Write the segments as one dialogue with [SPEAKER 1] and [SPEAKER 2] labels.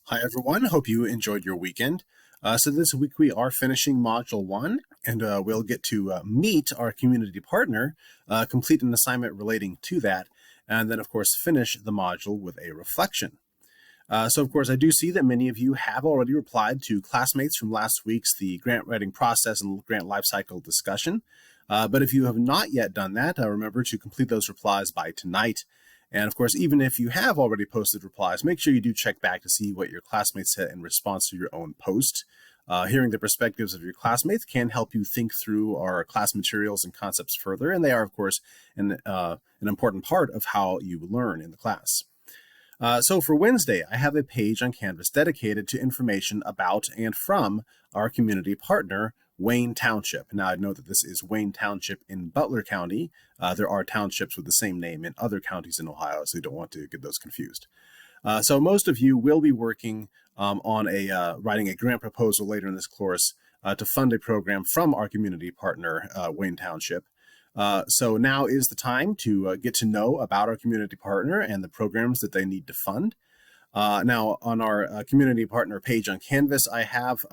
[SPEAKER 1] Hi, everyone. Hope you enjoyed your weekend. So this week we are finishing Module 1, and we'll get to meet our community partner, complete an assignment relating to that, and then, of course, finish the module with a reflection. So, of course, I do see that many of you have already replied to classmates from last week's the grant writing process and grant lifecycle discussion. But if you have not yet done that, remember to complete those replies by tonight. And of course, even if you have already posted replies, make sure you do check back to see what your classmates said in response to your own post. Hearing the perspectives of your classmates can help you think through our class materials and concepts further, and they are, of course, an important part of how you learn in the class. So for Wednesday, I have a page on Canvas dedicated to information about and from our community partner, Wayne Township. Now, I know that this is Wayne Township in Butler County. There are townships with the same name in other counties in Ohio, so you don't want to get those confused. So most of you will be working on writing a grant proposal later in this course to fund a program from our community partner, Wayne Township. So now is the time to get to know about our community partner and the programs that they need to fund. Now, on our community partner page on Canvas, I have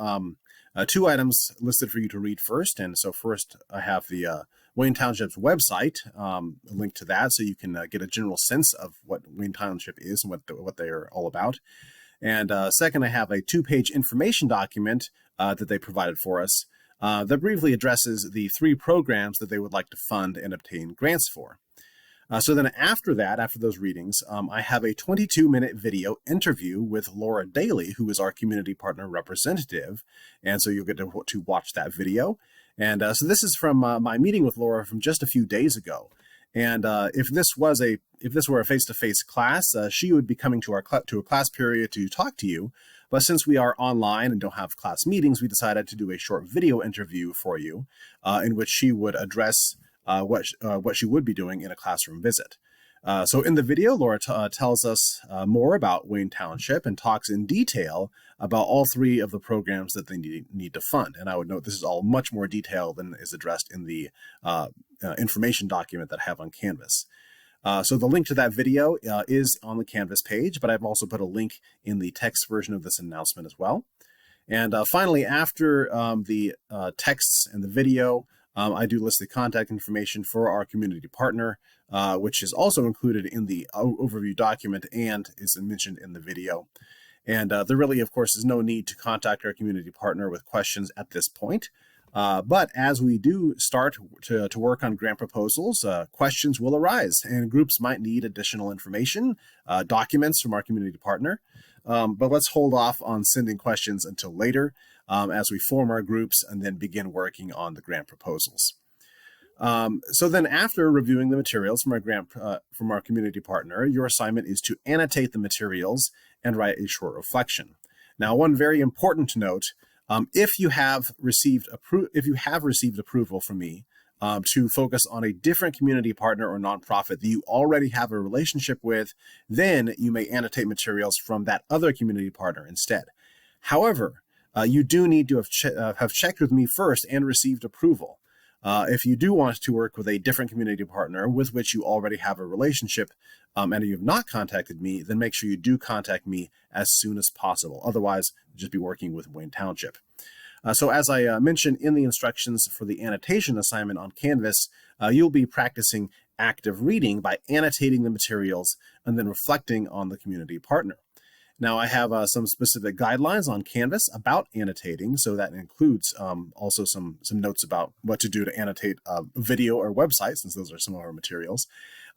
[SPEAKER 1] two items listed for you to read first. And so first, I have the Wayne Township's website, a link to that, so you can get a general sense of what Wayne Township is and what they are all about. And second, I have a two-page information document that they provided for us that briefly addresses the three programs that they would like to fund and obtain grants for. So then after those readings, I have a 22-minute video interview with Laura Daly, who is our community partner representative. And so you'll get to watch that video. And so this is from my meeting with Laura from just a few days ago. And if this were a face-to-face class, she would be coming to a class period to talk to you. But since we are online and don't have class meetings, we decided to do a short video interview for you in which she would address what she would be doing in a classroom visit. So in the video, Laura tells us more about Wayne Township and talks in detail about all three of the programs that they need to fund. And I would note this is all much more detailed than is addressed in the information document that I have on Canvas. So the link to that video is on the Canvas page, but I've also put a link in the text version of this announcement as well. And finally, after the texts and the video, I do list the contact information for our community partner, which is also included in the overview document and is mentioned in the video. And there really, of course, is no need to contact our community partner with questions at this point. But as we do start to work on grant proposals, questions will arise and groups might need additional information, documents from our community partner. But let's hold off on sending questions until later as we form our groups and then begin working on the grant proposals. So then after reviewing the materials from our community partner, your assignment is to annotate the materials and write a short reflection. Now, one very important note, if you have received approval from me to focus on a different community partner or nonprofit that you already have a relationship with, then you may annotate materials from that other community partner instead. However, you do need to have checked with me first and received approval. If you do want to work with a different community partner with which you already have a relationship and you have not contacted me, then make sure you do contact me as soon as possible. Otherwise, you'll just be working with Wayne Township. So as I mentioned in the instructions for the annotation assignment on Canvas, you'll be practicing active reading by annotating the materials and then reflecting on the community partner. Now, I have some specific guidelines on Canvas about annotating, so that includes also some notes about what to do to annotate a video or website, since those are some of our materials,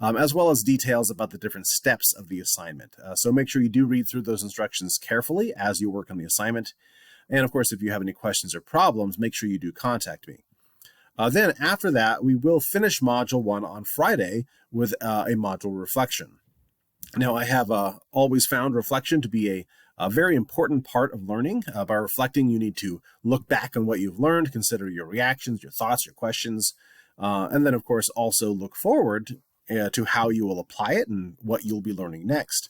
[SPEAKER 1] as well as details about the different steps of the assignment. So make sure you do read through those instructions carefully as you work on the assignment. And of course, if you have any questions or problems, make sure you do contact me. Then after that, we will finish Module 1 on Friday with a module reflection. Now, I have always found reflection to be a very important part of learning. By reflecting, you need to look back on what you've learned, consider your reactions, your thoughts, your questions, and then, of course, also look forward to how you will apply it and what you'll be learning next.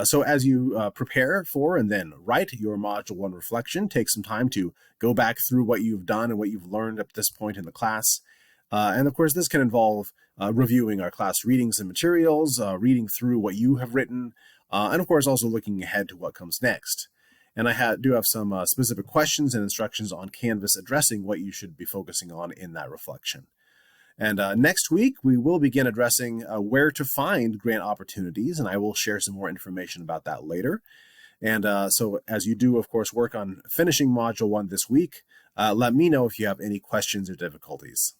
[SPEAKER 1] So as you prepare for and then write your Module 1 reflection, take some time to go back through what you've done and what you've learned at this point in the class. And of course, this can involve reviewing our class readings and materials, reading through what you have written, and of course, also looking ahead to what comes next. And I do have some specific questions and instructions on Canvas addressing what you should be focusing on in that reflection. And next week, we will begin addressing where to find grant opportunities, and I will share some more information about that later. And so as you do, of course, work on finishing Module 1 this week, let me know if you have any questions or difficulties.